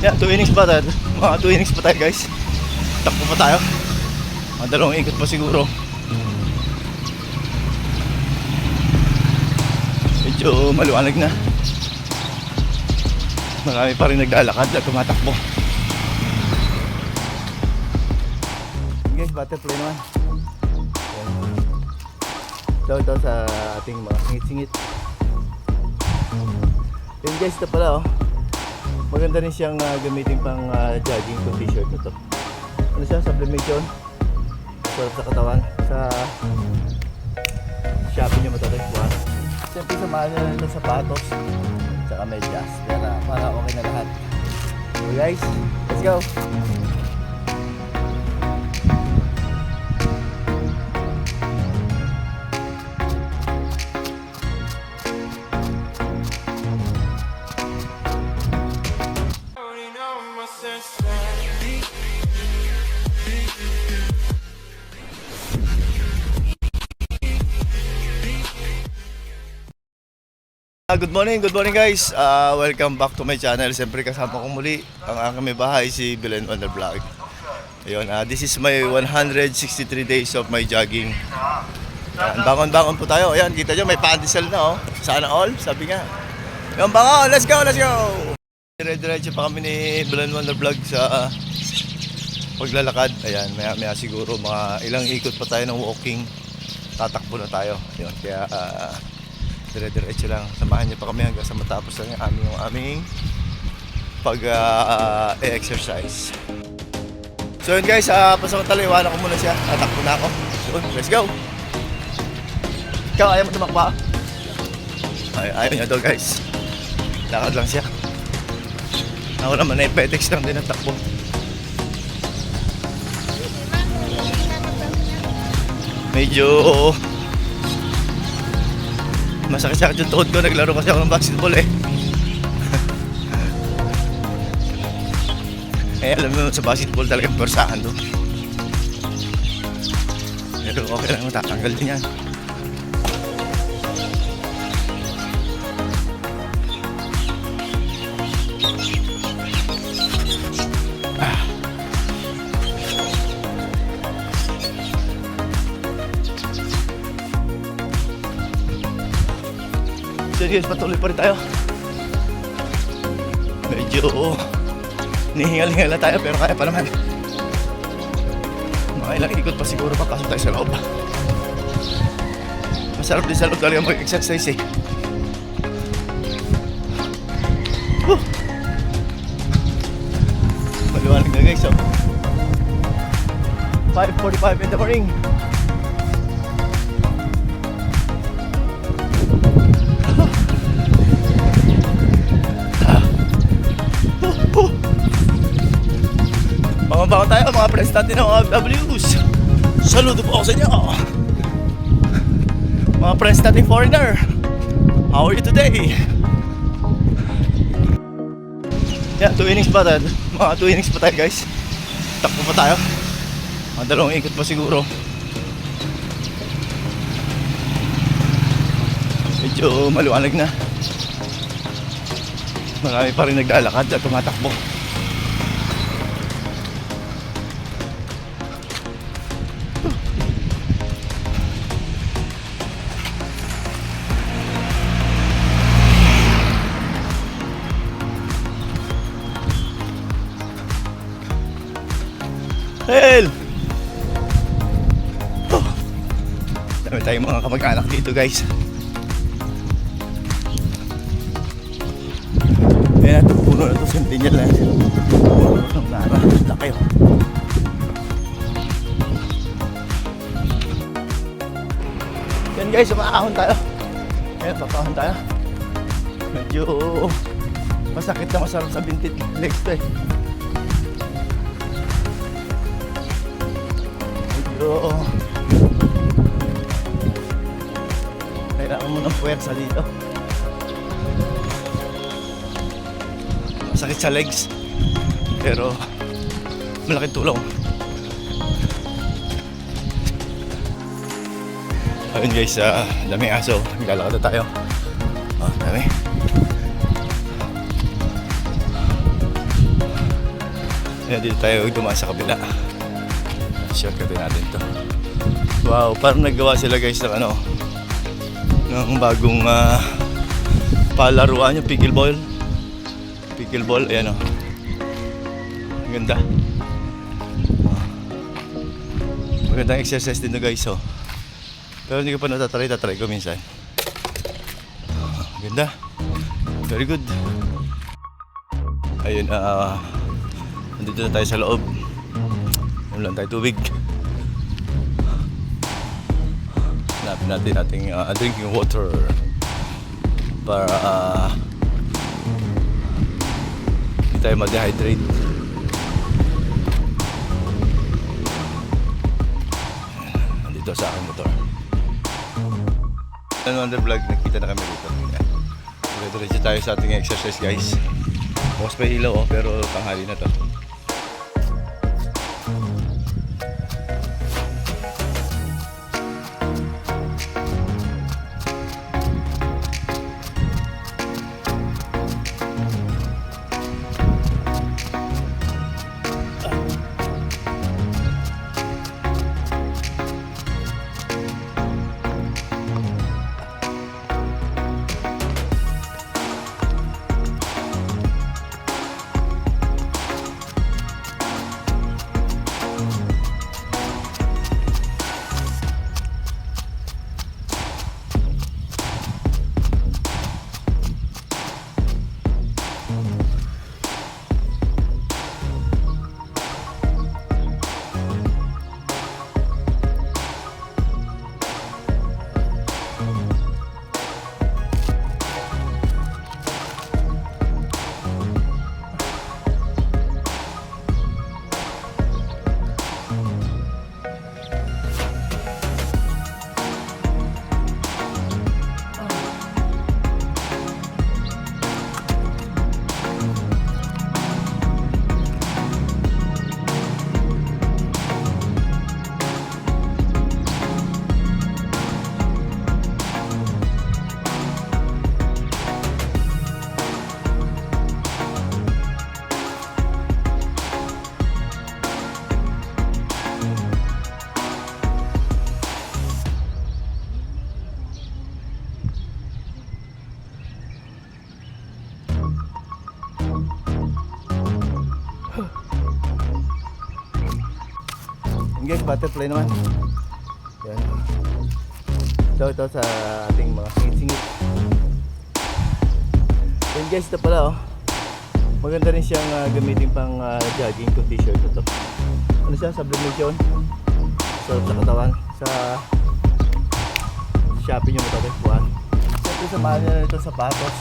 Yan, 2 innings pa tayo. Mga 2 innings pa tayo guys. Takbo pa tayo. Mga 2 ikot pa siguro. Medyo maliwanag na. Marami pa rin naglalakad at tumatakbo. Guys, butterfly naman. Ito sa ating mga singit-singit. Yun guys, ito pala oh. Maganda rin siyang gamitin pang jogging to t-shirt na to. Ano siya? Sublimation. Sarap sa katawan. Sa Shopee nyo matarik. Siyempre samahan nyo na ng sapatos tsaka medyas. Para okay na lahat. So guys, let's go! Good morning guys. Welcome back to my channel. Siyempre kasama ko muli ang aking may bahay, si Belen on the vlog. Ayun, this is my 163 days of my jogging. Ayan, bangon po tayo. Ayan, kita nyo may pandesal na oh. Sana all, sabi nga. Ayan, bangon, let's go! Dire-diretso pa kami ni Belen on the vlog sa paglalakad. Ayan, maya siguro mga ilang ikot pa tayo ng walking. Tatakbo na tayo. Ayun, kaya dire-diretso lang. Samahan niyo pa kami hanggang sa matapos lang yung aming pag-exercise. So yun guys, pasok ko talo, iwanan ko muna siya. Tatakbo na ako. So, let's go! Ikaw, ayaw mo tumakba? Ayaw niya daw guys. Lakad lang siya. Ako naman ay petex lang din ang takbo. Medyo masakit-sakit yung tuhod ko. Naglaro kasi ako ng basketball eh. Alam mo sa basketball talagang persahan doon. Pero okay lang, matatanggal din yan. So guys, patuloy pa rin tayo. Medyo nihingal-hingal na tayo pero kaya pa naman. Mga ilang ikot pa siguro pagkasok tayo sa loob. Masarap din sa loob talaga mag-exercise eh. Maliwanag na guys oh. 5:45 in the morning. Bangon tayo mga friends natin ng OFWs. Saludo po ako sa inyo. Mga friends natin foreigner, how are you today? Yan, 2 innings pa tayo. Mga 2 innings pa tayo guys. Takbo pa tayo. Mga 2 ikot pa siguro. Medyo maliwanag na. Marami pa rin naglalakad at tumatakbo. Hell! Oh. Dami tayong mga kamag-anak dito guys. Kaya natin puno na ito, Centennial na ng Nara, laki oh. Yan guys, maahon tayo. Ayan, papahon tayo. Medyo masakit na masarap sa bintit legs to eh. Kailangan mo ng puwersa dito. Masakit sa legs pero malaking tulong. Ayun guys, daming aso. Naglalakad na tayo. Dami. Ayan, dito tayo dumaan sa kabila. Shortcutin natin to. Wow, parang naggawa sila guys ng ano, ng bagong palaruan yung pickleball. Pickleball, ayan o. Ang ganda. Magandang exercise din to guys oh. Pero hindi ko pa tatry ko minsan. Ganda. Very good. Ayun, nandito na tayo sa loob. Wala tayo tubig. Hanapin natin ating drinking water para hindi tayo ma-dehydrate. Nandito sa aking motor. Ano under vlog, nakita na kami dito. Diretso tayo sa ating exercise guys. Bukas pa ilaw oh, pero tanghali na to. Guys, butterfly naman. Yan. Ito sa ating mga singit-singit. Yan guys, ito pala oh. Maganda rin siyang gamitin pang jogging kung t-shirt ito. Ano siya? Sublimation. Sarap sa katawan. Sa Shopee nyo ito guys, buwan. Siyempre sa mahal na ito sapatos.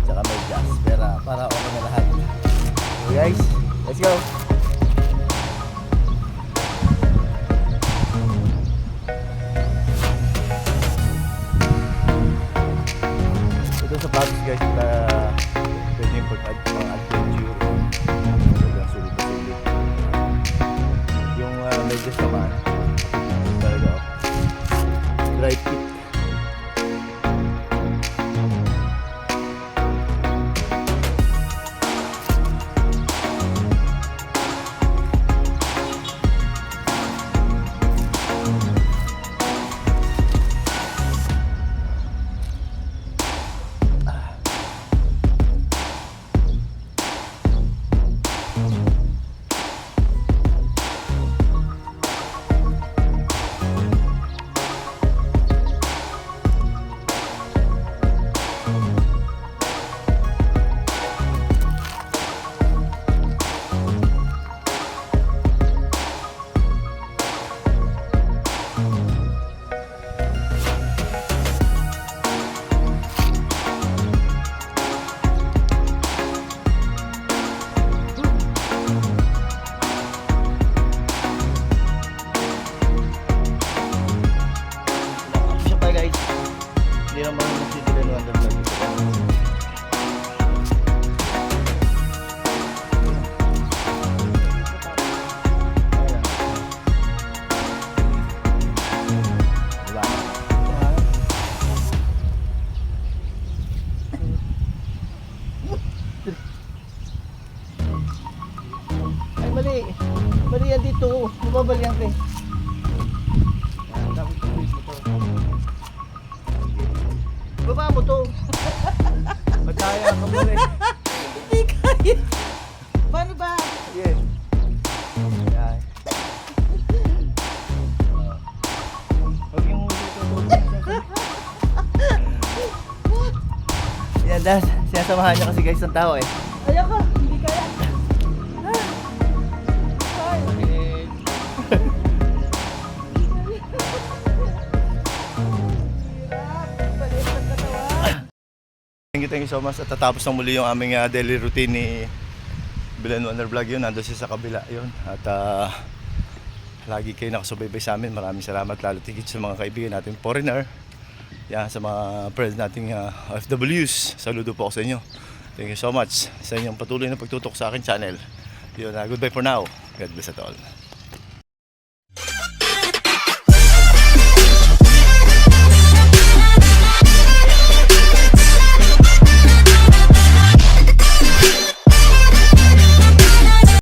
Tsaka may jazz. Pero para okay na lahat. So guys, let's go! Sapatos guys, pwede yung pag-add pang adventure. Talagang sulit na sulit. Yung medyas naman, talaga dry fit. Mali. Mali yan dito. Bumabali yan, pre. Dapat tuloy mo to. Baba mo to. Mataya ka mo rin. Hindi kaya. Paano ba? Sige. Yan. Huwag yung ulo ito. Yan, dahil sinasamahan niya kasi guys ng tao eh. Ayoko. Hindi kaya. Thank you so much. At tatapos na muli yung aming daily routine ni Bilan Wonder Vlog yun. Nandun siya sa kabila yun. At lagi kayo nakasubaybay sa amin. Maraming salamat lalo tigit sa mga kaibigan natin foreigner. Yan, sa mga friends nating OFWs. Saludo po ako sa inyo. Thank you so much sa inyong patuloy na pagtutok sa akin channel. Yun, goodbye for now. God bless at all.